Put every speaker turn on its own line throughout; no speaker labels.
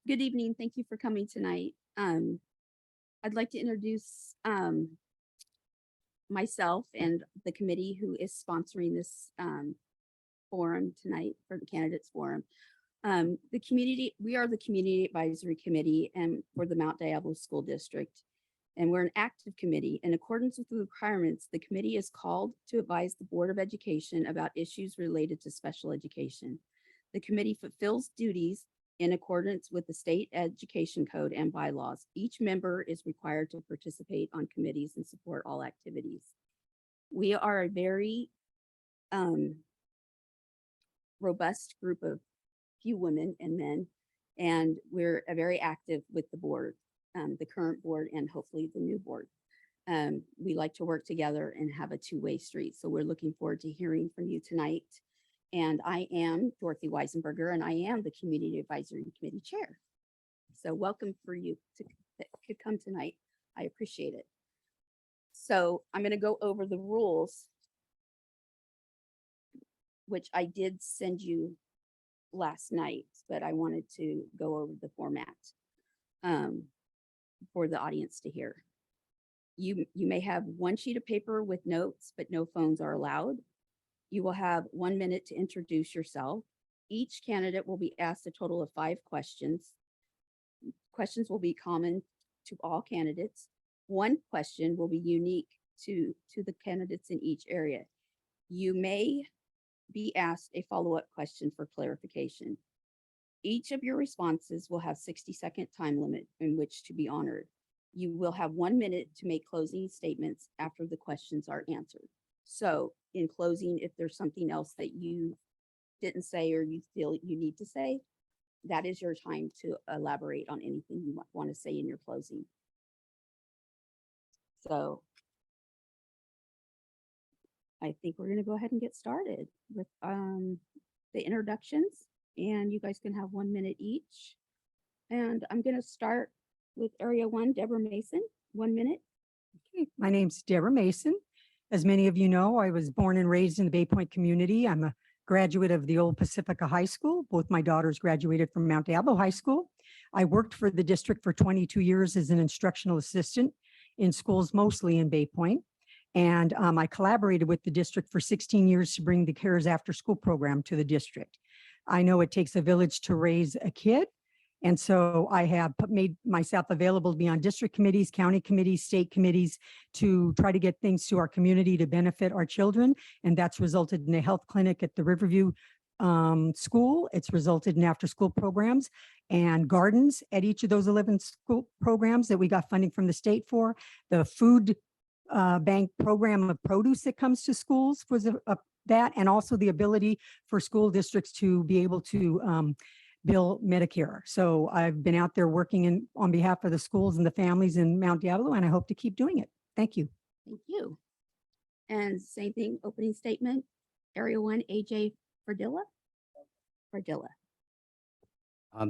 Good evening. Thank you for coming tonight. I'd like to introduce myself and the committee who is sponsoring this forum tonight for the candidates forum. We are the Community Advisory Committee and for the Mount Diablo School District. And we're an active committee. In accordance with the requirements, the committee is called to advise the Board of Education about issues related to special education. The committee fulfills duties in accordance with the state education code and bylaws. Each member is required to participate on committees and support all activities. We are a very robust group of few women and men, and we're very active with the board, the current board and hopefully the new board. We like to work together and have a two-way street. So we're looking forward to hearing from you tonight. And I am Dorothy Weisenberger, and I am the Community Advisory Committee Chair. So welcome for you to could come tonight. I appreciate it. So I'm going to go over the rules, which I did send you last night, but I wanted to go over the format for the audience to hear. You may have one sheet of paper with notes, but no phones are allowed. You will have 1 minute to introduce yourself. Each candidate will be asked a total of 5 questions. Questions will be common to all candidates. One question will be unique to the candidates in each area. You may be asked a follow-up question for clarification. Each of your responses will have 60-second time limit in which to be honored. You will have 1 minute to make closing statements after the questions are answered. So in closing, if there's something else that you didn't say or you feel you need to say, that is your time to elaborate on anything you want to say in your closing. So I think we're going to go ahead and get started with the introductions, and you guys can have 1 minute each. And I'm going to start with Area 1, Deborah Mason, 1 minute.
Okay, my name's Deborah Mason. As many of you know, I was born and raised in the Bay Point community. I'm a graduate of the old Pacifica High School. Both my daughters graduated from Mount Diablo High School. I worked for the district for 22 years as an instructional assistant in schools, mostly in Bay Point. And I collaborated with the district for 16 years to bring the CARES after school program to the district. I know it takes a village to raise a kid. And so I have made myself available to be on district committees, county committees, state committees to try to get things to our community to benefit our children. And that's resulted in a health clinic at the Riverview school. It's resulted in after school programs and gardens at each of those 11 school programs that we got funding from the state for. The food bank program of produce that comes to schools was that, and also the ability for school districts to be able to bill Medicare. So I've been out there working on behalf of the schools and the families in Mount Diablo, and I hope to keep doing it. Thank you.
Thank you. And same thing, opening statement, Area 1, AJ Fardilla.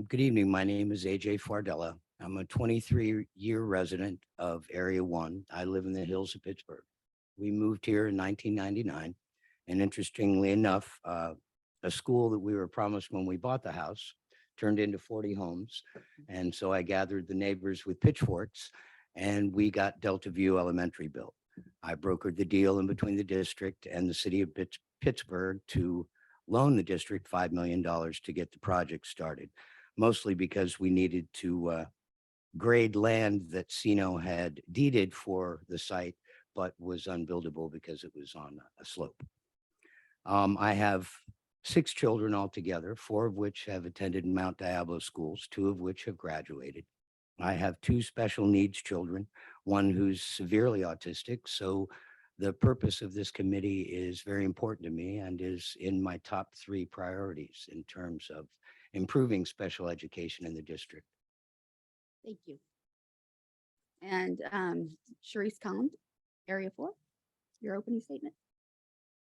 Good evening. My name is AJ Fardella. I'm a 23-year resident of Area 1. I live in the hills of Pittsburgh. We moved here in 1999. And interestingly enough, a school that we were promised when we bought the house turned into 40 homes. And so I gathered the neighbors with pitchforks and we got Delta View Elementary built. I brokered the deal in between the district and the city of Pittsburgh to loan the district $5 million to get the project started, mostly because we needed to grade land that CINO had deeded for the site, but was unbuildable because it was on a slope. I have 6 children altogether, 4 of which have attended Mount Diablo schools, 2 of which have graduated. I have 2 special needs children, one who's severely autistic. So the purpose of this committee is very important to me and is in my top 3 priorities in terms of improving special education in the district.
Thank you. And Sharice Collins, Area 4, your opening statement.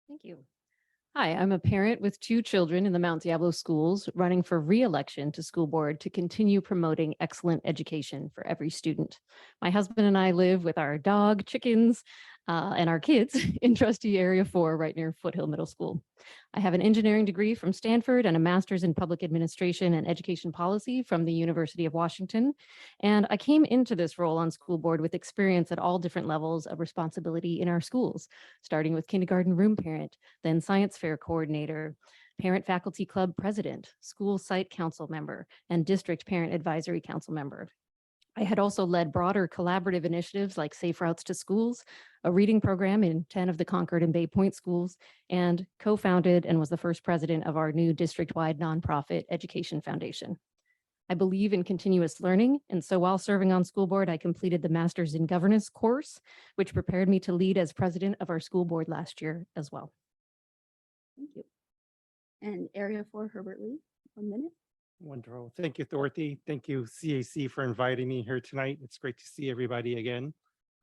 Thank you. Hi, I'm a parent with 2 children in the Mount Diablo schools running for re-election to school board to continue promoting excellent education for every student. My husband and I live with our dog, chickens, and our kids in trustee area 4 right near Foothill Middle School. I have an engineering degree from Stanford and a master's in public administration and education policy from the University of Washington. And I came into this role on school board with experience at all different levels of responsibility in our schools, starting with kindergarten room parent, then science fair coordinator, parent faculty club president, school site council member, and district parent advisory council member. I had also led broader collaborative initiatives like Safe Routes to Schools, a reading program in 10 of the Concord and Bay Point schools, and co-founded and was the first president of our new district-wide nonprofit Education Foundation. I believe in continuous learning, and so while serving on school board, I completed the Master's in Governance course, which prepared me to lead as president of our school board last year as well.
Thank you. And Area 4, Herbert Lee, 1 minute.
Wonderful. Thank you, Dorothy. Thank you, CAC, for inviting me here tonight. It's great to see everybody again.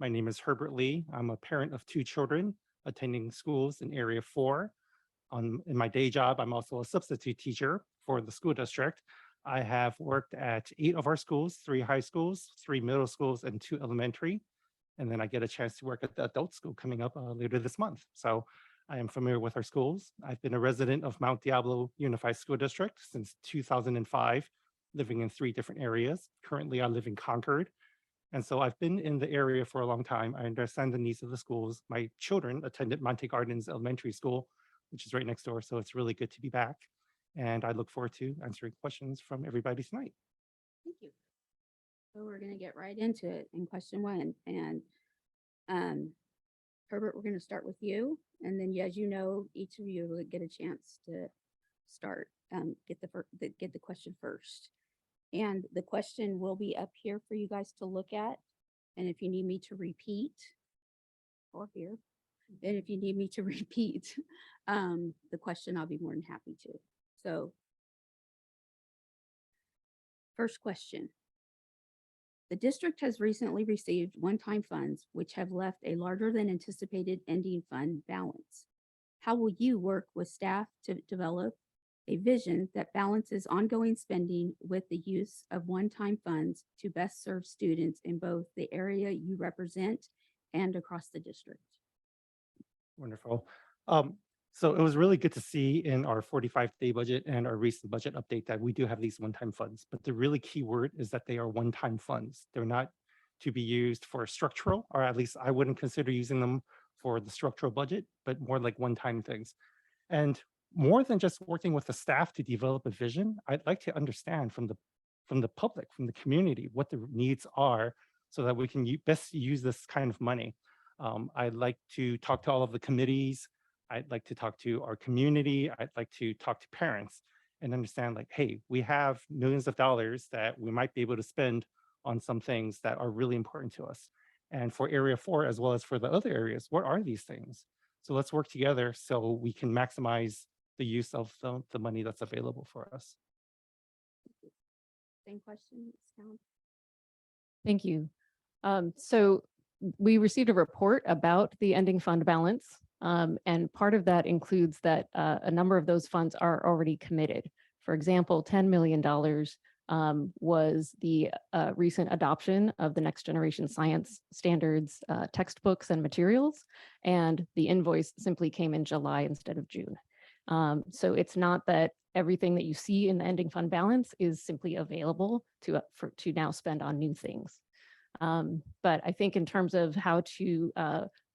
My name is Herbert Lee. I'm a parent of 2 children attending schools in Area 4. In my day job, I'm also a substitute teacher for the school district. I have worked at 8 of our schools, 3 high schools, 3 middle schools, and 2 elementary. And then I get a chance to work at the adult school coming up later this month. So I am familiar with our schools. I've been a resident of Mount Diablo Unified School District since 2005, living in 3 different areas. Currently, I live in Concord. And so I've been in the area for a long time. I understand the needs of the schools. My children attended Monte Gardens Elementary School, which is right next door. So it's really good to be back. And I look forward to answering questions from everybody tonight.
Thank you. So we're going to get right into it in question 1. And Herbert, we're going to start with you. And then, as you know, each of you will get a chance to start, get the question first. And the question will be up here for you guys to look at. And if you need me to repeat, or here, and if you need me to repeat the question, I'll be more than happy to. So, first question. The district has recently received one-time funds, which have left a larger than anticipated ending fund balance. How will you work with staff to develop a vision that balances ongoing spending with the use of one-time funds to best serve students in both the area you represent and across the district?
Wonderful. So it was really good to see in our 45-day budget and our recent budget update that we do have these one-time funds. But the really key word is that they are one-time funds. They're not to be used for structural, or at least I wouldn't consider using them for the structural budget, but more like one-time things. And more than just working with the staff to develop a vision, I'd like to understand from the public, from the community, what the needs are so that we can best use this kind of money. I'd like to talk to all of the committees. I'd like to talk to our community. I'd like to talk to parents and understand, like, hey, we have millions of dollars that we might be able to spend on some things that are really important to us. And for Area 4, as well as for the other areas, what are these things? So let's work together so we can maximize the use of the money that's available for us.
Same question, Scout?
Thank you. So we received a report about the ending fund balance. And part of that includes that a number of those funds are already committed. For example, $10 million was the recent adoption of the Next Generation Science Standards textbooks and materials, and the invoice simply came in July instead of June. So it's not that everything that you see in the ending fund balance is simply available to now spend on new things. But I think in terms of how to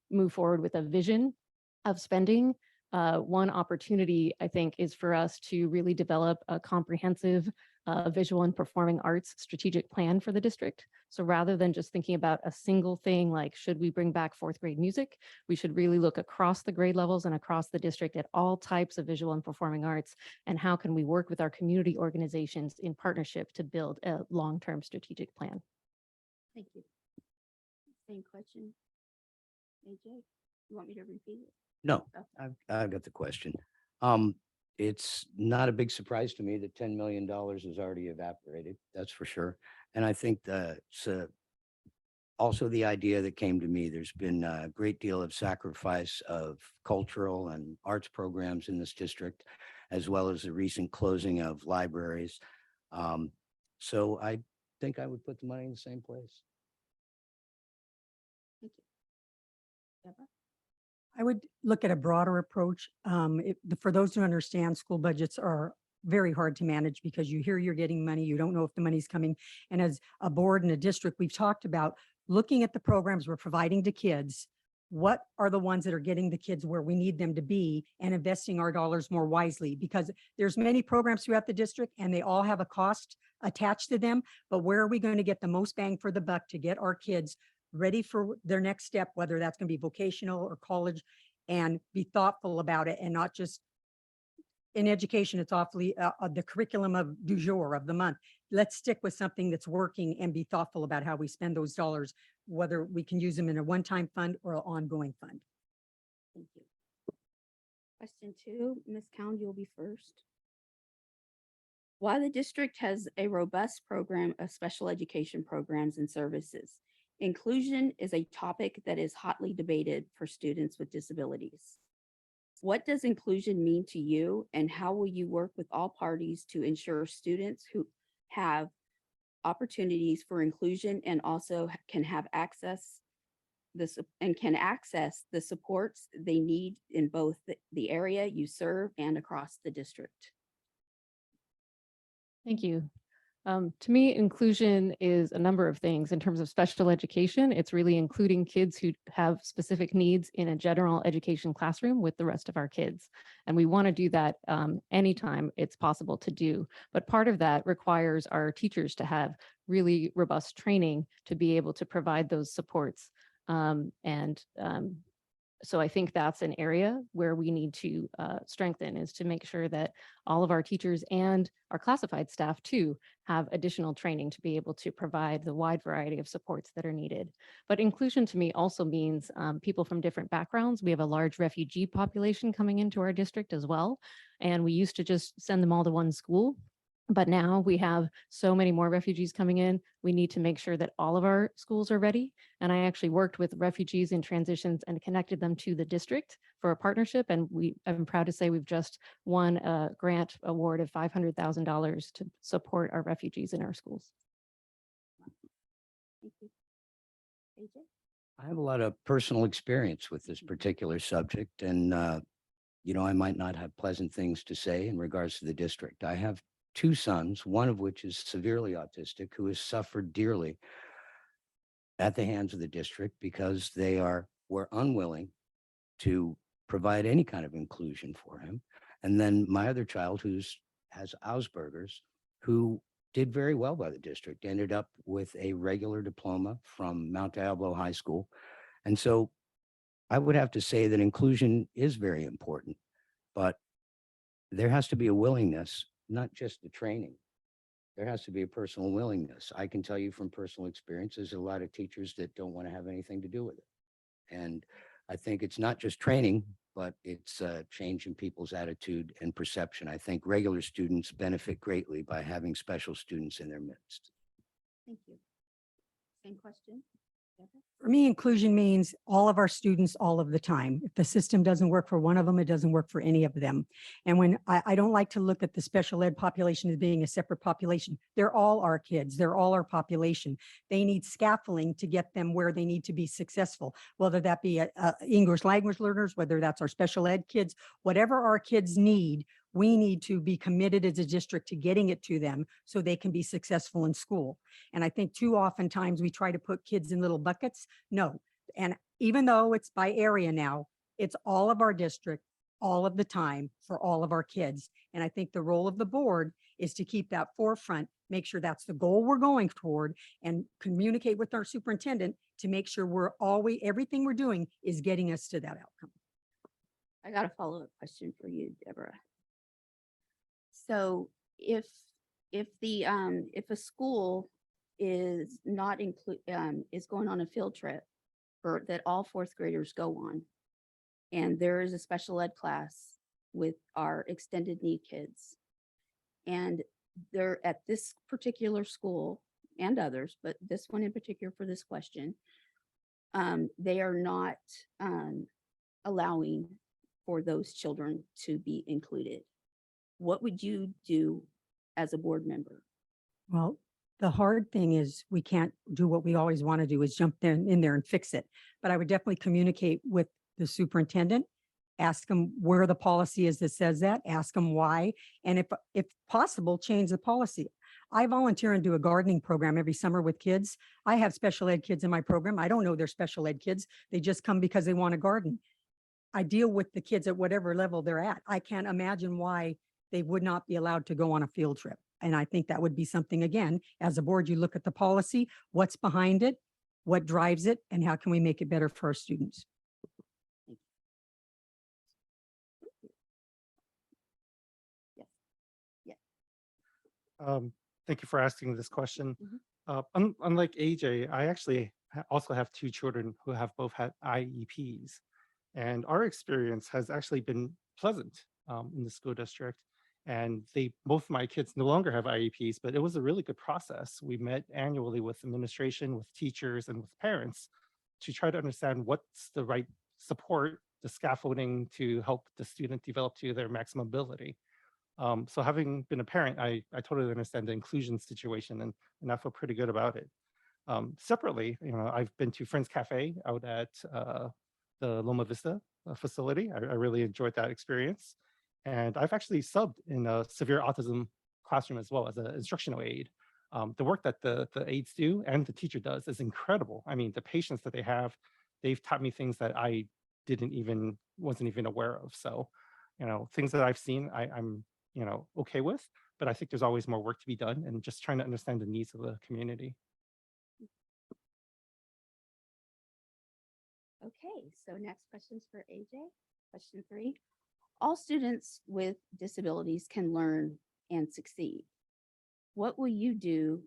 move forward with a vision of spending, one opportunity, I think, is for us to really develop a comprehensive visual and performing arts strategic plan for the district. So rather than just thinking about a single thing, like, should we bring back 4th grade music, we should really look across the grade levels and across the district at all types of visual and performing arts, and how can we work with our community organizations in partnership to build a long-term strategic plan.
Thank you. Same question. AJ, you want me to repeat it?
No,
Okay.
I've got the question. It's not a big surprise to me that $10 million is already evaporated. That's for sure. And I think that's also the idea that came to me. There's been a great deal of sacrifice of cultural and arts programs in this district, as well as the recent closing of libraries. So I think I would put the money in the same place.
Thank you. Deborah?
I would look at a broader approach. For those who understand, school budgets are very hard to manage because you hear you're getting money, you don't know if the money's coming. And as a board and a district, we've talked about looking at the programs we're providing to kids. What are the ones that are getting the kids where we need them to be and investing our dollars more wisely? Because there's many programs throughout the district and they all have a cost attached to them. But where are we going to get the most bang for the buck to get our kids ready for their next step, whether that's going to be vocational or college, and be thoughtful about it and not just in education, it's awfully the curriculum of du jour of the month. Let's stick with something that's working and be thoughtful about how we spend those dollars, whether we can use them in a one-time fund or an ongoing fund.
Thank you. Question 2, Ms. Cowan, you'll be first. While the district has a robust program of special education programs and services, inclusion is a topic that is hotly debated for students with disabilities. What does inclusion mean to you, and how will you work with all parties to ensure students who have opportunities for inclusion and also can have access the supports they need in both the area you serve and across the district?
Thank you. To me, inclusion is a number of things. In terms of special education, it's really including kids who have specific needs in a general education classroom with the rest of our kids. And we want to do that anytime it's possible to do. But part of that requires our teachers to have really robust training to be able to provide those supports. So I think that's an area where we need to strengthen, is to make sure that all of our teachers and our classified staff too have additional training to be able to provide the wide variety of supports that are needed. But inclusion to me also means people from different backgrounds. We have a large refugee population coming into our district as well. And we used to just send them all to one school. But now we have so many more refugees coming in. We need to make sure that all of our schools are ready. And I actually worked with refugees in transitions and connected them to the district for a partnership. And I'm proud to say we've just won a grant award of $500,000 to support our refugees in our schools.
Thank you. AJ?
I have a lot of personal experience with this particular subject, and I might not have pleasant things to say in regards to the district. I have 2 sons, one of which is severely autistic, who has suffered dearly at the hands of the district because they were unwilling to provide any kind of inclusion for him. And then my other child, has Asperger's, who did very well by the district, ended up with a regular diploma from Mount Diablo High School. And so I would have to say that inclusion is very important, but there has to be a willingness, not just the training. There has to be a personal willingness. I can tell you from personal experience, there's a lot of teachers that don't want to have anything to do with it. And I think it's not just training, but it's a change in people's attitude and perception. I think regular students benefit greatly by having special students in their midst.
Thank you. Same question. Deborah?
For me, inclusion means all of our students all of the time. If the system doesn't work for one of them, it doesn't work for any of them. And when I don't like to look at the special ed population as being a separate population, they're all our kids. They're all our population. They need scaffolding to get them where they need to be successful, whether that be English language learners, whether that's our special ed kids, whatever our kids need, we need to be committed as a district to getting it to them so they can be successful in school. And I think too often times we try to put kids in little buckets. No. And even though it's by area now, it's all of our district, all of the time for all of our kids. And I think the role of the board is to keep that forefront, make sure that's the goal we're going toward, and communicate with our superintendent to make sure everything we're doing is getting us to that outcome.
I got a follow-up question for you, Deborah. So if a school is not is going on a field trip that all 4th graders go on, and there is a special ed class with our extended need kids, and they're at this particular school and others, but this one in particular for this question, they are not allowing for those children to be included. What would you do as a board member?
Well, The hard thing is we can't do what we always want to do is jump in there and fix it. But I would definitely communicate with the superintendent, ask him where the policy is that says that, ask him why, and if possible, change the policy. I volunteer and do a gardening program every summer with kids. I have special ed kids in my program. I don't know they're special ed kids. They just come because they want to garden. I deal with the kids at whatever level they're at. I can't imagine why they would not be allowed to go on a field trip. And I think that would be something, again, as a board, you look at the policy, what's behind it, what drives it, and how can we make it better for our students?
Thank you for asking this question.
Mhm.
Unlike AJ, I actually also have two children who have both had IEPs. And our experience has actually been pleasant in the school district. And both of my kids no longer have IEPs, but it was a really good process. We met annually with administration, with teachers, and with parents to try to understand what's the right support, the scaffolding to help the student develop to their maximum ability. So having been a parent, I totally understand the inclusion situation and I feel pretty good about it. Separately, I've been to Friends Cafe out at the Loma Vista facility. I really enjoyed that experience. And I've actually subbed in a severe autism classroom as well as an instructional aide. The work that the aides do and the teacher does is incredible. I mean, the patience that they have, they've taught me things that I wasn't even aware of. So, things that I've seen, I'm okay with, but I think there's always more work to be done and just trying to understand the needs of the community.
Okay, so next question's for AJ. Question 3. All students with disabilities can learn and succeed. What will you do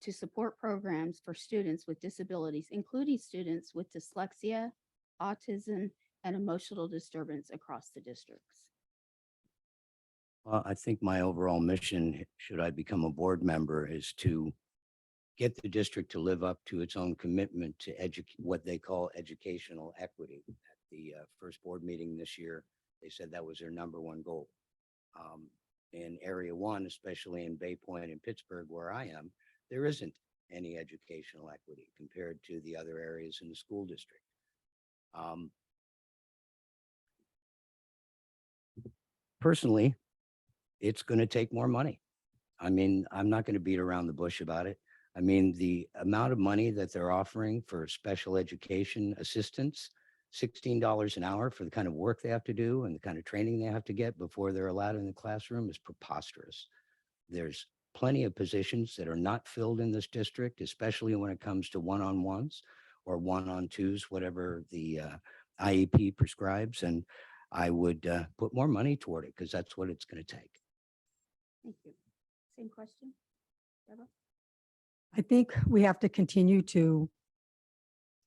to support programs for students with disabilities, including students with dyslexia, autism, and emotional disturbance across the districts?
Well, I think my overall mission, should I become a board member, is to get the district to live up to its own commitment to what they call educational equity. At the first board meeting this year, they said that was their #1 goal. In Area 1, especially in Bay Point and Pittsburgh, where I am, there isn't any educational equity compared to the other areas in the school district. Personally, it's going to take more money. I mean, I'm not going to beat around the bush about it. I mean, the amount of money that they're offering for special education assistants, $16 an hour for the kind of work they have to do and the kind of training they have to get before they're allowed in the classroom, is preposterous. There's plenty of positions that are not filled in this district, especially when it comes to one-on-ones or one-on-twos, whatever the IEP prescribes. And I would put more money toward it because that's what it's going to take.
Thank you. Same question, Deborah?
I think we have to continue to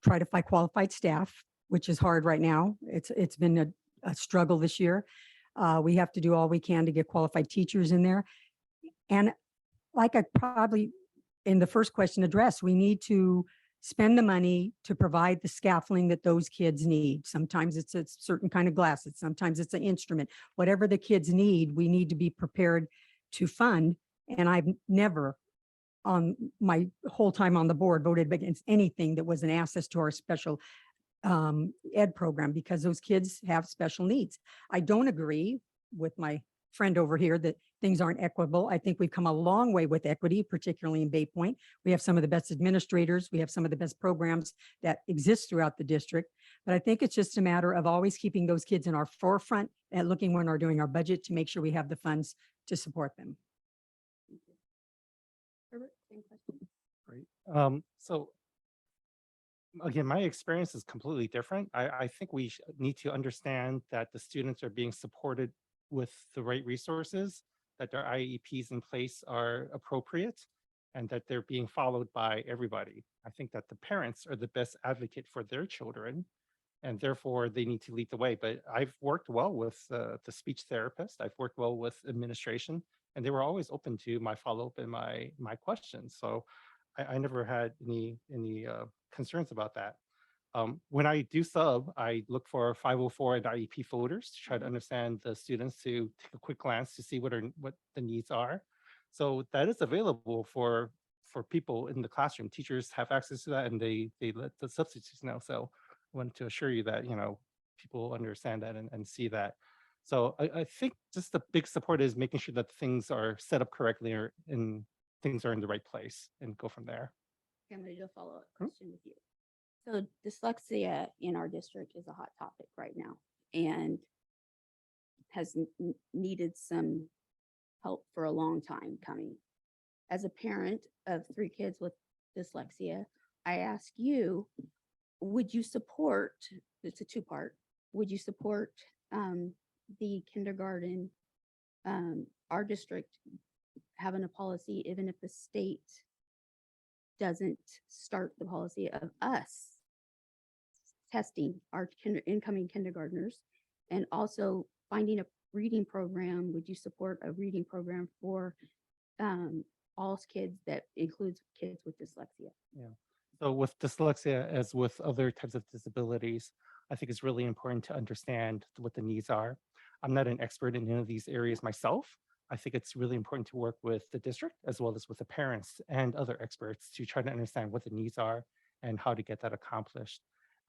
try to find qualified staff, which is hard right now. It's been a struggle this year. We have to do all we can to get qualified teachers in there. And like I probably in the first question addressed, we need to spend the money to provide the scaffolding that those kids need. Sometimes it's a certain kind of glasses, sometimes it's an instrument. Whatever the kids need, we need to be prepared to fund. And I've never, on my whole time on the board, voted against anything that was an access to our special ed program, because those kids have special needs. I don't agree with my friend over here that things aren't equitable. I think we've come a long way with equity, particularly in Bay Point. We have some of the best administrators. We have some of the best programs that exist throughout the district. But I think it's just a matter of always keeping those kids in our forefront and looking when we're doing our budget to make sure we have the funds to support them.
Thank you. Herbert, same question.
Great. So again, my experience is completely different. I think we need to understand that the students are being supported with the right resources, that their IEPs in place are appropriate, and that they're being followed by everybody. I think that the parents are the best advocate for their children, and therefore they need to lead the way. But I've worked well with the speech therapist. I've worked well with administration, and they were always open to my follow-up and my questions. So I never had any concerns about that. When I do sub, I look for 504 and IEP folders to try to understand the students, to take a quick glance to see what the needs are. So that is available for for people in the classroom. Teachers have access to that and they let the substitutes know. So I wanted to assure you that, people understand that and see that. So I think just the big support is making sure that things are set up correctly or and things are in the right place and go from there.
Okay, I'm gonna do a follow-up
Hmm?
question with you. So dyslexia in our district is a hot topic right now and has needed some help for a long time coming. As a parent of 3 kids with dyslexia, I ask you, would you support, it's a 2-part, would you support the kindergarten, our district having a policy, even if the state doesn't start the policy of us testing our incoming kindergartners, and also finding a reading program? Would you support a reading program for all kids that includes kids with dyslexia?
Yeah. So with dyslexia, as with other types of disabilities, I think it's really important to understand what the needs are. I'm not an expert in any of these areas myself. I think it's really important to work with the district as well as with the parents and other experts to try to understand what the needs are and how to get that accomplished.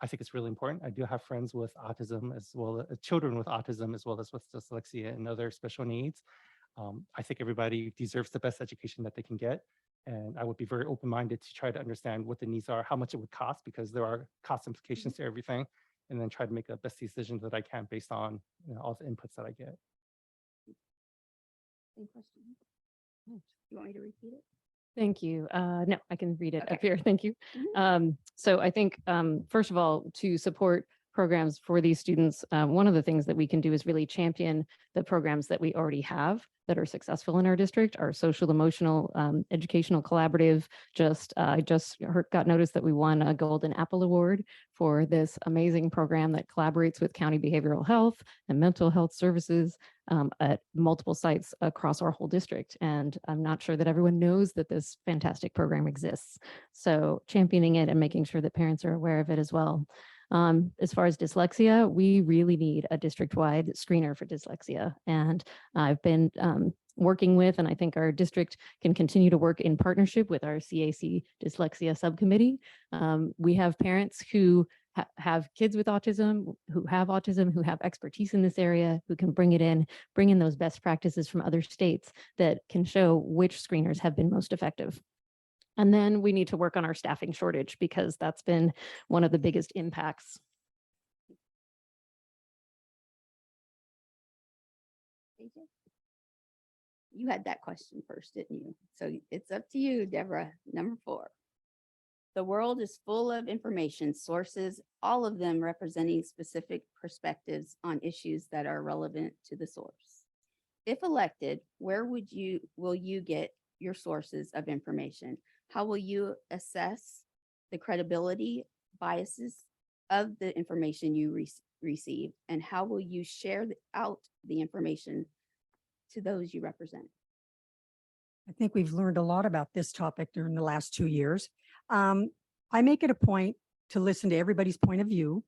I think it's really important. I do have friends with autism as well as children with autism as well as with dyslexia and other special needs. I think everybody deserves the best education that they can get. And I would be very open-minded to try to understand what the needs are, how much it would cost, because there are cost implications to everything, and then try to make the best decision that I can based on all the inputs that I get.
Same question. You want me to repeat it?
Thank you. No, I can read it up
Okay.
here. Thank you.
Mhm.
So I think, first of all, to support programs for these students, one of the things that we can do is really champion the programs that we already have that are successful in our district. Our social emotional educational collaborative I just got notice that we won a Golden Apple Award for this amazing program that collaborates with county behavioral health and mental health services at multiple sites across our whole district. And I'm not sure that everyone knows that this fantastic program exists. So championing it and making sure that parents are aware of it as well. As far as dyslexia, we really need a district-wide screener for dyslexia. And I've been working with, and I think our district can continue to work in partnership with our CAC dyslexia subcommittee. We have parents who have kids with autism, who have expertise in this area, who can bring in those best practices from other states that can show which screeners have been most effective. And then we need to work on our staffing shortage because that's been one of the biggest impacts.
AJ? You had that question first, didn't you? So it's up to you, Deborah. Number 4. The world is full of information sources, all of them representing specific perspectives on issues that are relevant to the source. If elected, where will you get your sources of information? How will you assess the credibility, biases of the information you receive? And how will you share out the information to those you represent?
I think we've learned a lot about this topic during the last 2 years. I make it a point to listen to everybody's point of view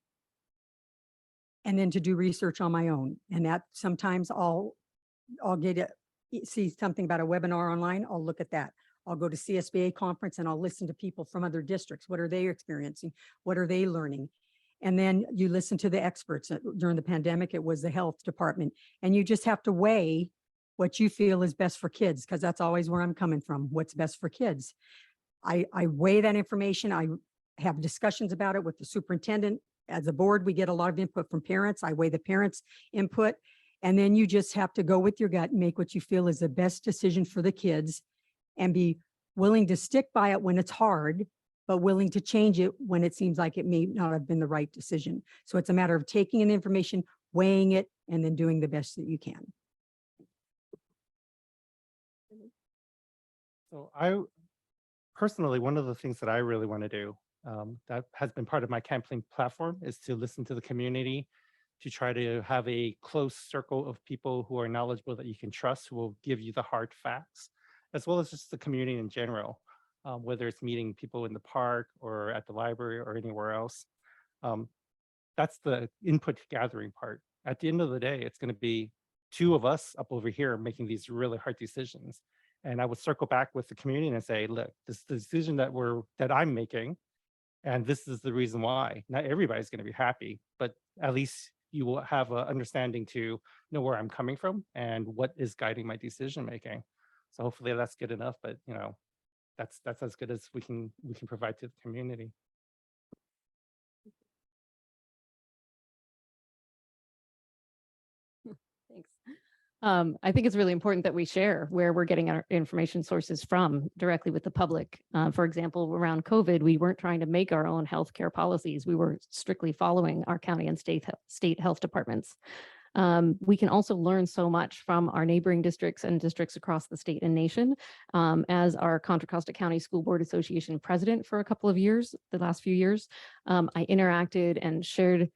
and then to do research on my own. And that sometimes I'll see something about a webinar online, I'll look at that. I'll go to CSBA conference and I'll listen to people from other districts. What are they experiencing? What are they learning? And then you listen to the experts. During the pandemic, it was the health department. And you just have to weigh what you feel is best for kids, because that's always where I'm coming from, what's best for kids. I weigh that information. I have discussions about it with the superintendent. As a board, we get a lot of input from parents. I weigh the parents' input. And then you just have to go with your gut and make what you feel is the best decision for the kids and be willing to stick by it when it's hard, but willing to change it when it seems like it may not have been the right decision. So it's a matter of taking in information, weighing it, and then doing the best that you can.
So I personally, one of the things that I really want to do that has been part of my campaign platform is to listen to the community, to try to have a close circle of people who are knowledgeable that you can trust, who will give you the hard facts, as well as just the community in general, whether it's meeting people in the park or at the library or anywhere else. That's the input gathering part. At the end of the day, it's going to be 2 of us up over here making these really hard decisions. And I would circle back with the community and say, look, this is the decision that I'm making. And this is the reason why. Not everybody's going to be happy, but at least you will have an understanding to know where I'm coming from and what is guiding my decision making. So hopefully that's good enough, but that's as good as we can provide to the community.
Thanks. I think it's really important that we share where we're getting our information sources from directly with the public. For example, around COVID, we weren't trying to make our own healthcare policies. We were strictly following our county and state health departments. We can also learn so much from our neighboring districts and districts across the state and nation. As our Contra Costa County School Board Association president for a couple of years, the last few years, I interacted and shared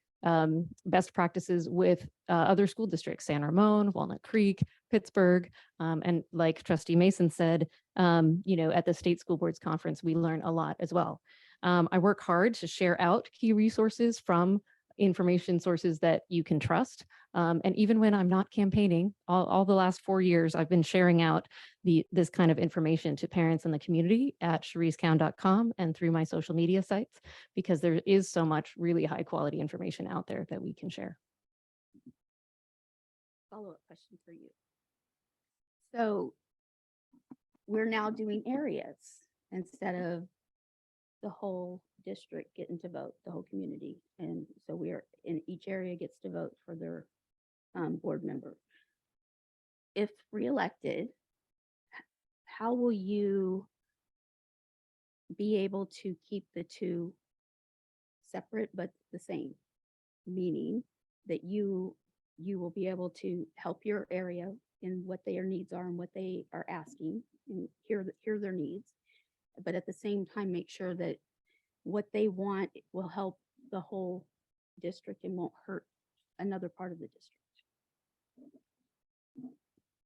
best practices with other school districts, San Ramon, Walnut Creek, Pittsburgh, and like Trustee Mason said, at the State School Boards Conference, we learn a lot as well. I work hard to share out key resources from information sources that you can trust. And even when I'm not campaigning, all the last 4 years, I've been sharing out this kind of information to parents in the community at ChariceCown.com and through my social media sites, because there is so much really high quality information out there that we can share.
Follow-up question for you. So we're now doing areas instead of the whole district getting to vote, the whole community. And so we're in each area gets to vote for their board member. If reelected, how will you be able to keep the two separate but the same? Meaning that you will be able to help your area in what their needs are and what they are asking and hear their needs, but at the same time make sure that what they want will help the whole district and won't hurt another part of the district.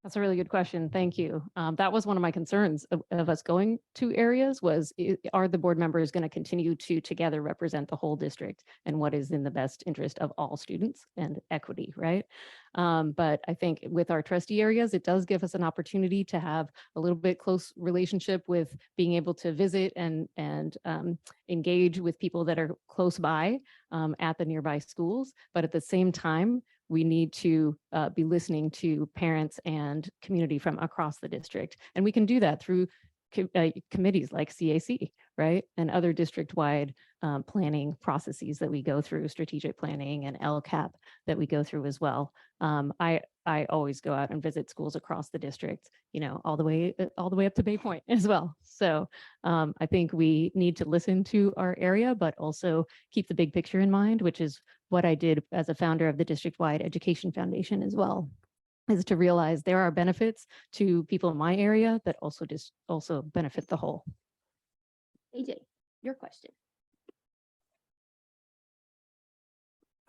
That's a really good question. Thank you. That was one of my concerns of us going to areas was, are the board members going to continue to together represent the whole district and what is in the best interest of all students and equity, right? But I think with our trustee areas, it does give us an opportunity to have a little bit close relationship with being able to visit and engage with people that are close by at the nearby schools. But at the same time, we need to be listening to parents and community from across the district. And we can do that through committees like CAC, right? And other district-wide planning processes that we go through, strategic planning and LCAP that we go through as well. I always go out and visit schools across the district, all the way up to Bay Point as well. So I think we need to listen to our area, but also keep the big picture in mind, which is what I did as a founder of the District-Wide Education Foundation as well, is to realize there are benefits to people in my area that also benefit the whole.
AJ, your question.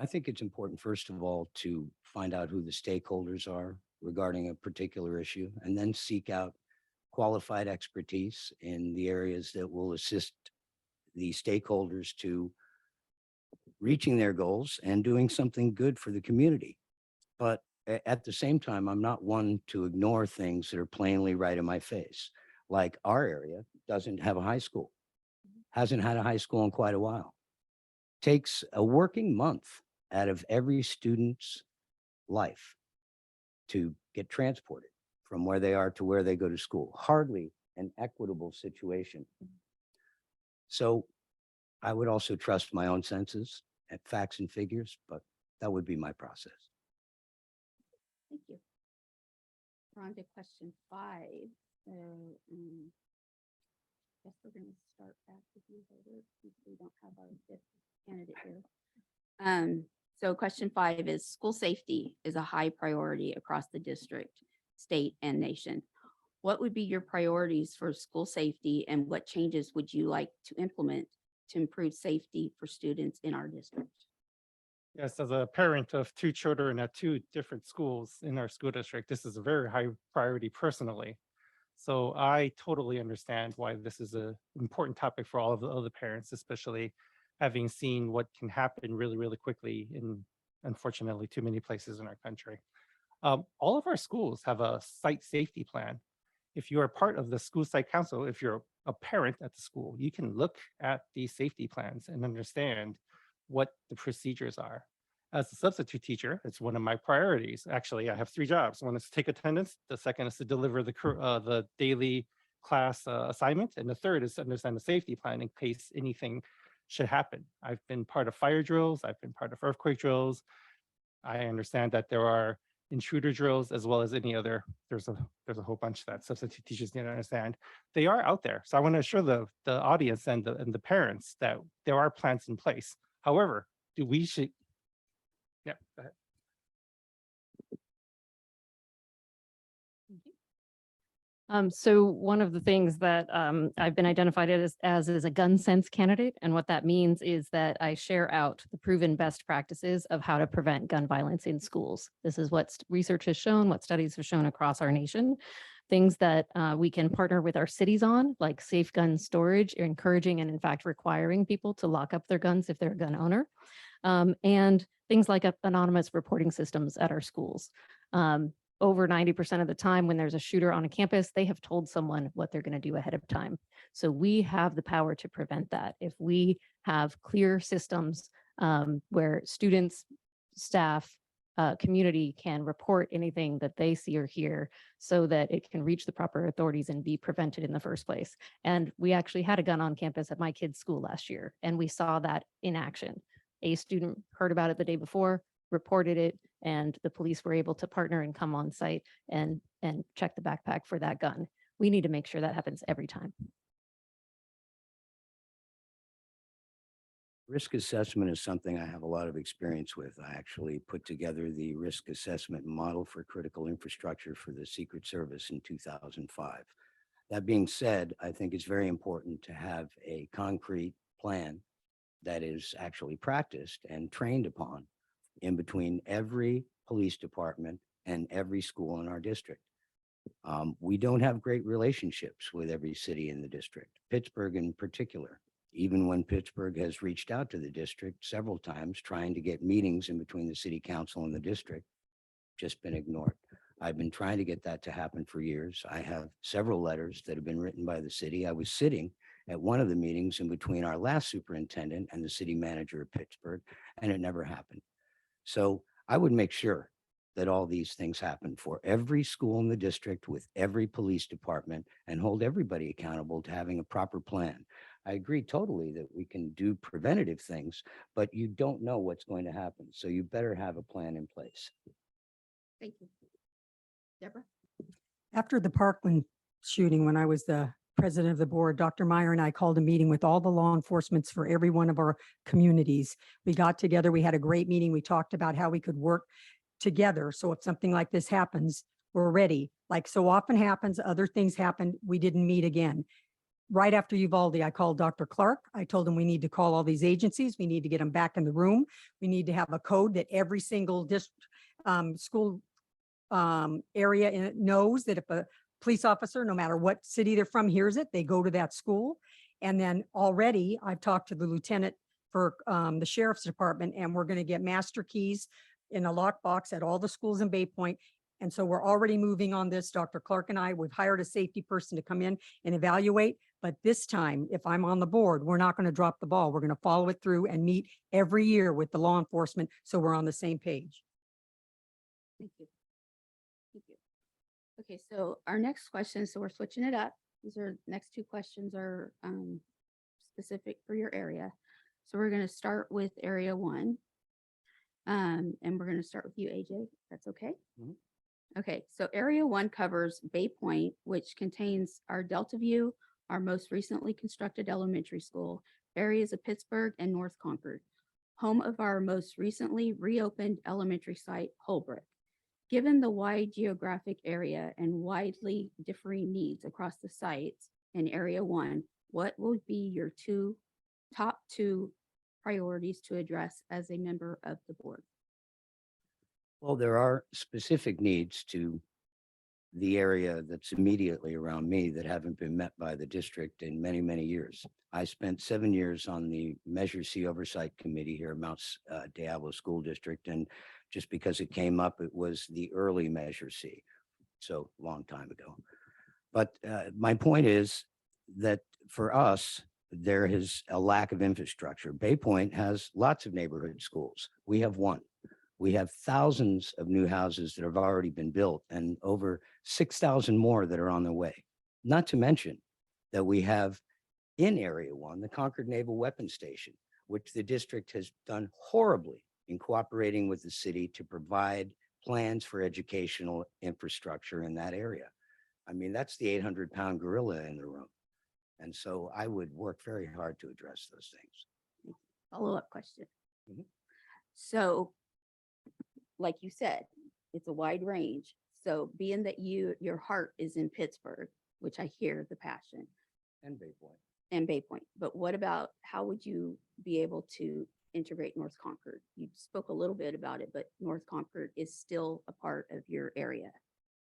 I think it's important, first of all, to find out who the stakeholders are regarding a particular issue, and then seek out qualified expertise in the areas that will assist the stakeholders to reaching their goals and doing something good for the community. But at the same time, I'm not one to ignore things that are plainly right in my face. Like our area doesn't have a high school, hasn't had a high school in quite a while. Takes a working month out of every student's life to get transported from where they are to where they go to school. Hardly an equitable situation. So I would also trust my own senses at facts and figures, but that would be my process.
Thank you. We're on to question 5. So guess we're going to start back with you, Heather, since we don't have our 5th candidate here. So question 5 is school safety is a high priority across the district, state, and nation. What would be your priorities for school safety, and what changes would you like to implement to improve safety for students in our district?
Yes, as a parent of 2 children at 2 different schools in our school district, this is a very high priority personally. So I totally understand why this is an important topic for all of the other parents, especially having seen what can happen really, really quickly in, unfortunately, too many places in our country. All of our schools have a site safety plan. if you are part of the school site council, if you're a parent at the school, you can look at these safety plans and understand what the procedures are. As a substitute teacher, it's one of my priorities. Actually, I have 3 jobs. One is to take attendance. The second is to deliver the daily class assignment. And the third is to understand the safety plan in case anything should happen. I've been part of fire drills. I've been part of earthquake drills. I understand that there are intruder drills as well as any other, there's a whole bunch that substitute teachers need to understand. They are out there. So I want to assure the audience and the parents that there are plans in place. However, yeah, go ahead.
So one of the things that I've been identified as is a gun sense candidate. And what that means is that I share out the proven best practices of how to prevent gun violence in schools. This is what research has shown, what studies have shown across our nation. Things that we can partner with our cities on, like safe gun storage, encouraging and in fact requiring people to lock up their guns if they're a gun owner. And things like anonymous reporting systems at our schools. Over 90% of the time when there's a shooter on a campus, they have told someone what they're going to do ahead of time. So we have the power to prevent that. If we have clear systems where students, staff, community can report anything that they see or hear so that it can reach the proper authorities and be prevented in the first place. And we actually had a gun on campus at my kid's school last year, and we saw that in action. A student heard about it the day before, reported it, and the police were able to partner and come on site and check the backpack for that gun. We need to make sure that happens every time.
Risk assessment is something I have a lot of experience with. I actually put together the risk assessment model for critical infrastructure for the Secret Service in 2005. That being said, I think it's very important to have a concrete plan that is actually practiced and trained upon in between every police department and every school in our district. We don't have great relationships with every city in the district, Pittsburgh in particular. Even when Pittsburgh has reached out to the district several times trying to get meetings in between the city council and the district, just been ignored. I've been trying to get that to happen for years. I have several letters that have been written by the city. I was sitting at one of the meetings in between our last superintendent and the city manager of Pittsburgh, and it never happened. So I would make sure that all these things happen for every school in the district with every police department and hold everybody accountable to having a proper plan. I agree totally that we can do preventative things, but you don't know what's going to happen. So you better have a plan in place.
Thank you. Deborah?
After the Parkland shooting, when I was the president of the board, Dr. Meyer and I called a meeting with all the law enforcements for every one of our communities. We got together, we had a great meeting. We talked about how we could work together. So if something like this happens, we're ready. Like so often happens, other things happen, we didn't meet again. Right after Uvalde, I called Dr. Clark. I told him we need to call all these agencies. We need to get them back in the room. We need to have a code that every single school area knows that if a police officer, no matter what city they're from, hears it, they go to that school. And then already I've talked to the lieutenant for the sheriff's department, and we're going to get master keys in a lockbox at all the schools in Bay Point. And so we're already moving on this. Dr. Clark and I, we've hired a safety person to come in and evaluate. But this time, if I'm on the board, we're not going to drop the ball. We're going to follow it through and meet every year with the law enforcement so we're on the same page.
Thank you. Thank you. Okay, so our next question, so we're switching it up. These are next 2 questions are specific for your area. So we're going to start with area 1. And we're going to start with you, AJ. That's okay.
Mhm.
Okay, so area 1 covers Bay Point, which contains our Delta View, our most recently constructed elementary school, areas of Pittsburgh and North Concord, home of our most recently reopened elementary site, Holbrook. Given the wide geographic area and widely differing needs across the sites in area 1, what will be your top two priorities to address as a member of the board?
Well, there are specific needs to the area that's immediately around me that haven't been met by the district in many, many years. I spent 7 years on the Measure C Oversight Committee here at Mount Diablo School District. And just because it came up, it was the early Measure C. So long time ago. But my point is that for us, there is a lack of infrastructure. Bay Point has lots of neighborhood schools. We have one. We have thousands of new houses that have already been built and over 6,000 more that are on their way. Not to mention that we have in Area 1, the Concord Naval Weapons Station, which the district has done horribly in cooperating with the city to provide plans for educational infrastructure in that area. I mean, that's the 800-pound gorilla in the room. And so I would work very hard to address those things.
Follow-up question.
Mhm.
So, like you said, it's a wide range. So being that your heart is in Pittsburgh, which I hear the passion,
And Bay Point.
and Bay Point, but what about, how would you be able to integrate North Concord? You spoke a little bit about it, but North Concord is still a part of your area.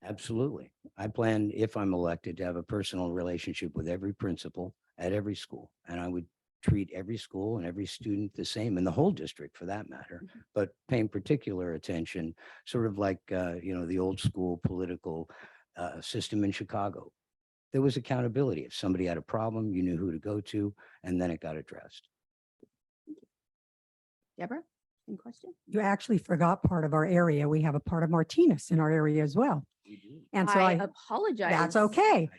Absolutely. I plan, if I'm elected, to have a personal relationship with every principal at every school. And I would treat every school and every student the same, in the whole district for that matter, but paying particular attention, sort of like, the old school political system in Chicago. There was accountability. If somebody had a problem, you knew who to go to, and then it got addressed.
Deborah, any question?
You actually forgot part of our area. We have a part of Martinez in our area as well. And so
I
I,
apologize.
that's okay.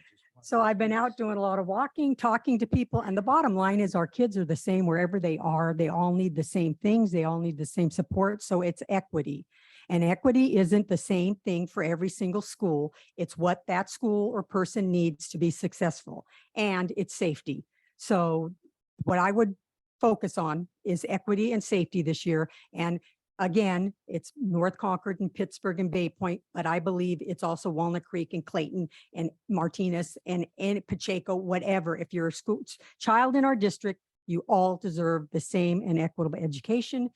So I've been out doing a lot of walking, talking to people, and the bottom line is our kids are the same wherever they are. They all need the same things. They all need the same support. So it's equity. And equity isn't the same thing for every single school. It's what that school or person needs to be successful, and it's safety. So what I would focus on is equity and safety this year. And again, it's North Concord and Pittsburgh and Bay Point, but I believe it's also Walnut Creek and Clayton and Martinez and Pacheco, whatever. If you're a school child in our district, you all deserve the same and equitable education.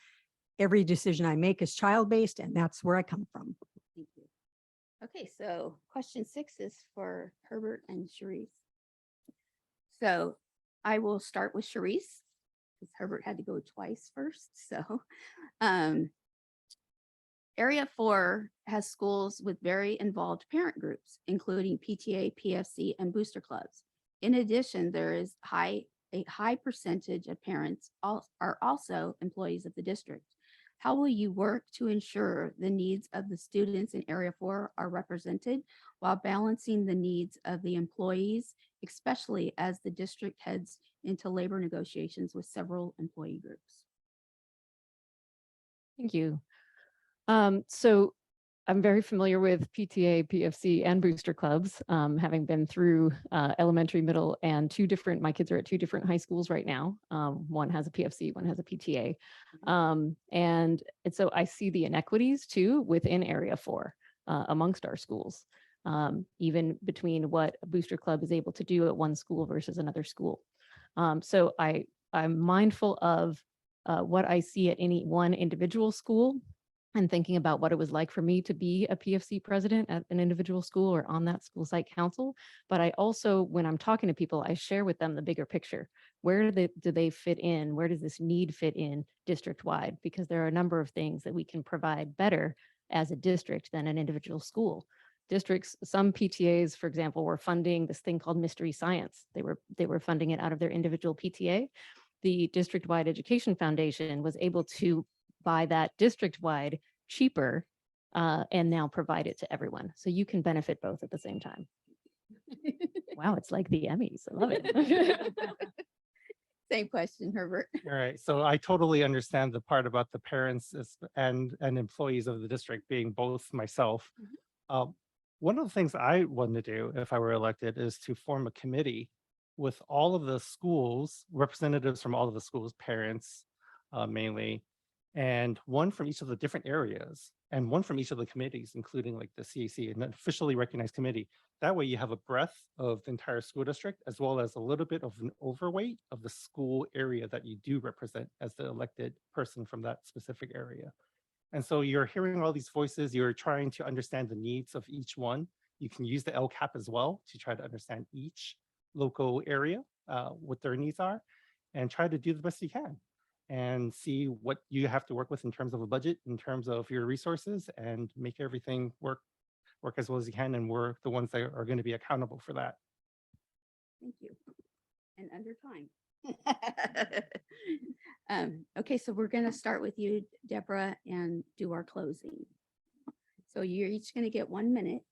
Every decision I make is child-based, and that's where I come from.
Thank you. Okay, so question 6 is for Herbert and Sharice. So I will start with Sharice, because Herbert had to go twice first. So Area 4 has schools with very involved parent groups, including PTA, PFC, and booster clubs. In addition, there is a high percentage of parents are also employees of the district. How will you work to ensure the needs of the students in Area 4 are represented while balancing the needs of the employees, especially as the district heads into labor negotiations with several employee groups?
Thank you. So I'm very familiar with PTA, PFC, and booster clubs, having been through elementary, middle, and my kids are at 2 different high schools right now. One has a PFC, one has a PTA. And so I see the inequities too within Area 4 amongst our schools, even between what a booster club is able to do at one school versus another school. So I'm mindful of what I see at any one individual school, and thinking about what it was like for me to be a PFC president at an individual school or on that school site council. But I also, when I'm talking to people, I share with them the bigger picture. Where do they fit in? Where does this need fit in district-wide? Because there are a number of things that we can provide better as a district than an individual school. Districts, some PTAs, for example, were funding this thing called Mystery Science. They were funding it out of their individual PTA. The District-Wide Education Foundation was able to buy that district-wide cheaper and now provide it to everyone. So you can benefit both at the same time. Wow, it's like the Emmys. I love it.
Same question, Herbert.
All right, so I totally understand the part about the parents and employees of the district being both myself. One of the things I want to do if I were elected is to form a committee with all of the schools, representatives from all of the schools, parents mainly, and one from each of the different areas, and one from each of the committees, including like the CAC, an officially recognized committee. That way you have a breadth of the entire school district, as well as a little bit of an overweight of the school area that you do represent as the elected person from that specific area. And so you're hearing all these voices, you're trying to understand the needs of each one. You can use the LCAP as well to try to understand each local area, what their needs are, and try to do the best you can and see what you have to work with in terms of a budget, in terms of your resources, and make everything work work as well as you can, and we're the ones that are going to be accountable for that.
Thank you. And under time. Okay, so we're going to start with you, Deborah, and do our closing. So you're each going to get 1 minute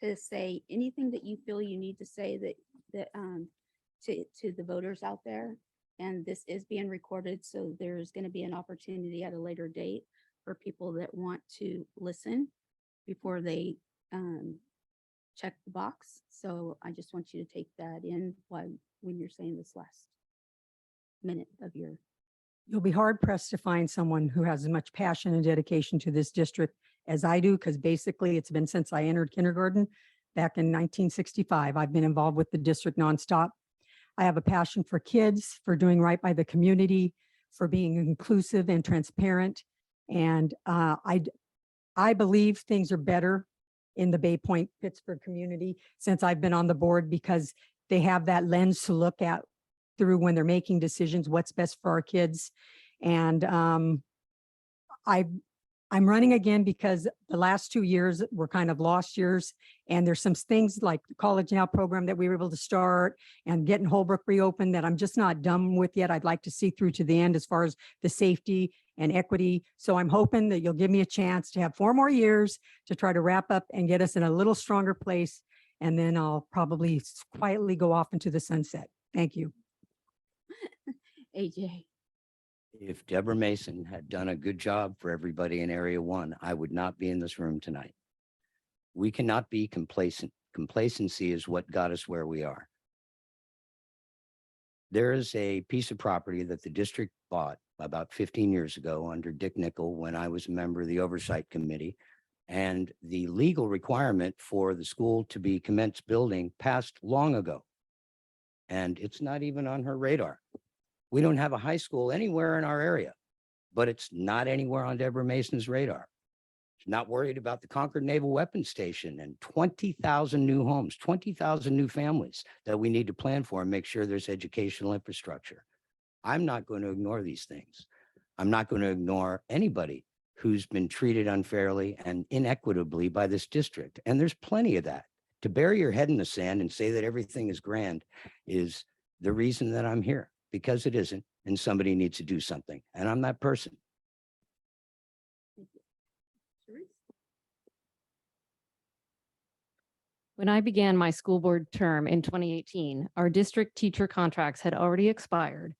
to say anything that you feel you need to say to the voters out there. And this is being recorded, so there's going to be an opportunity at a later date for people that want to listen before they check the box. So I just want you to take that in when you're saying this last minute of your.
You'll be hard pressed to find someone who has as much passion and dedication to this district as I do, because basically it's been since I entered kindergarten back in 1965. I've been involved with the district nonstop. I have a passion for kids, for doing right by the community, for being inclusive and transparent. And I believe things are better in the Bay Point, Pittsburgh community since I've been on the board, because they have that lens to look at through when they're making decisions, what's best for our kids. And I'm running again because the last 2 years were kind of lost years. And there's some things like the College Now program that we were able to start and getting Holbrook reopened that I'm just not done with yet. I'd like to see through to the end as far as the safety and equity. So I'm hoping that you'll give me a chance to have 4 more years to try to wrap up and get us in a little stronger place. And then I'll probably quietly go off into the sunset. Thank you.
AJ.
If Deborah Mason had done a good job for everybody in Area 1, I would not be in this room tonight. We cannot be complacent. Complacency is what got us where we are. There is a piece of property that the district bought about 15 years ago under Dick Nickel when I was a member of the Oversight Committee. And the legal requirement for the school to be commenced building passed long ago. And it's not even on her radar. We don't have a high school anywhere in our area, but it's not anywhere on Deborah Mason's radar. She's not worried about the Concord Naval Weapons Station and 20,000 new homes, 20,000 new families that we need to plan for and make sure there's educational infrastructure. I'm not going to ignore these things. I'm not going to ignore anybody who's been treated unfairly and inequitably by this district. And there's plenty of that. To bury your head in the sand and say that everything is grand is the reason that I'm here, because it isn't, and somebody needs to do something. And I'm that person.
When I began my school board term in 2018, our district teacher contracts had already expired.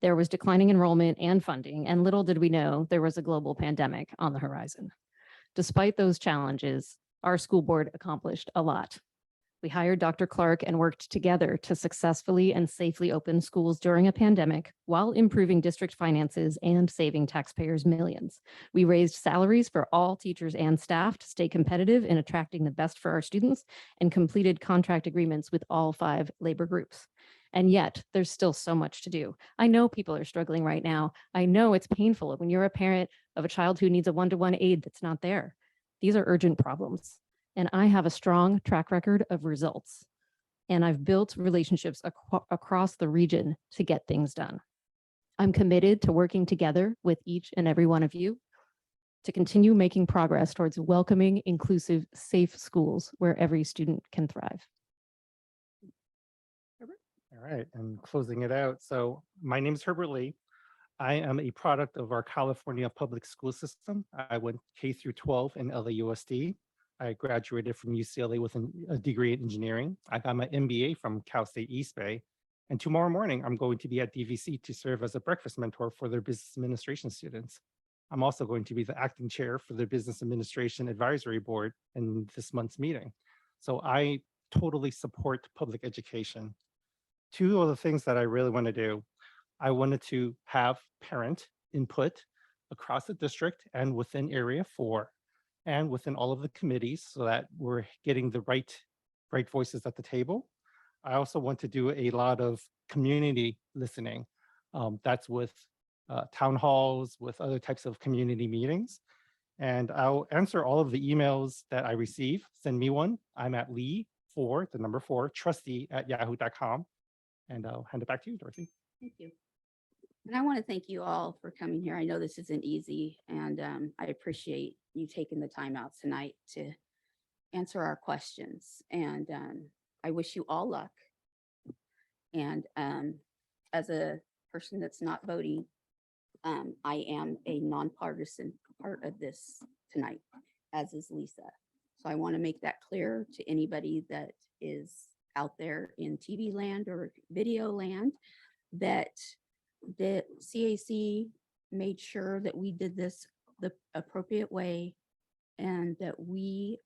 There was declining enrollment and funding, and little did we know there was a global pandemic on the horizon. Despite those challenges, our school board accomplished a lot. We hired Dr. Clark and worked together to successfully and safely open schools during a pandemic while improving district finances and saving taxpayers millions. We raised salaries for all teachers and staff to stay competitive in attracting the best for our students and completed contract agreements with all 5 labor groups. And yet there's still so much to do. I know people are struggling right now. I know it's painful when you're a parent of a child who needs a one-to-one aid that's not there. These are urgent problems. And I have a strong track record of results. And I've built relationships across the region to get things done. I'm committed to working together with each and every one of you to continue making progress towards welcoming, inclusive, safe schools where every student can thrive.
All right, and closing it out. So my name is Herbert Lee. I am a product of our California public school system. I went K through 12 in LAUSD. I graduated from UCLA with a degree in engineering. I got my MBA from Cal State East Bay. And tomorrow morning, I'm going to be at DVC to serve as a breakfast mentor for their business administration students. I'm also going to be the acting chair for the Business Administration Advisory Board in this month's meeting. So I totally support public education. 2 of the things that I really want to do, I wanted to have parent input across the district and within Area 4 and within all of the committees so that we're getting the right voices at the table. I also want to do a lot of community listening. That's with town halls, with other types of community meetings. And I'll answer all of the emails that I receive. Send me one. I'm at Lee4, the number 4, trustee@yahoo.com. And I'll hand it back to you, Dorothy.
Thank you. And I want to thank you all for coming here. I know this isn't easy, and I appreciate you taking the time out tonight to answer our questions. And I wish you all luck. And as a person that's not voting, I am a nonpartisan part of this tonight, as is Lisa. So I want to make that clear to anybody that is out there in TV land or video land, that the CAC made sure that we did this the appropriate way, and that we,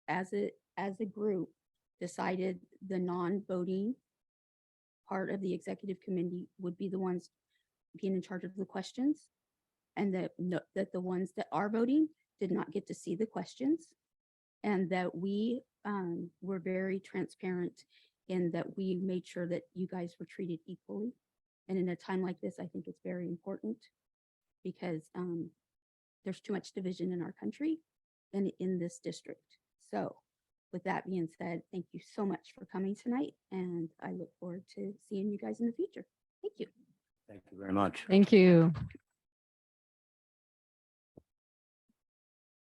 as a group, decided the non-voting part of the executive committee would be the ones being in charge of the questions, and that that the ones that are voting did not get to see the questions, and that we were very transparent in that we made sure that you guys were treated equally. And in a time like this, I think it's very important, because there's too much division in our country and in this district. So with that being said, thank you so much for coming tonight, and I look forward to seeing you guys in the future. Thank you.
Thank you very much.
Thank you.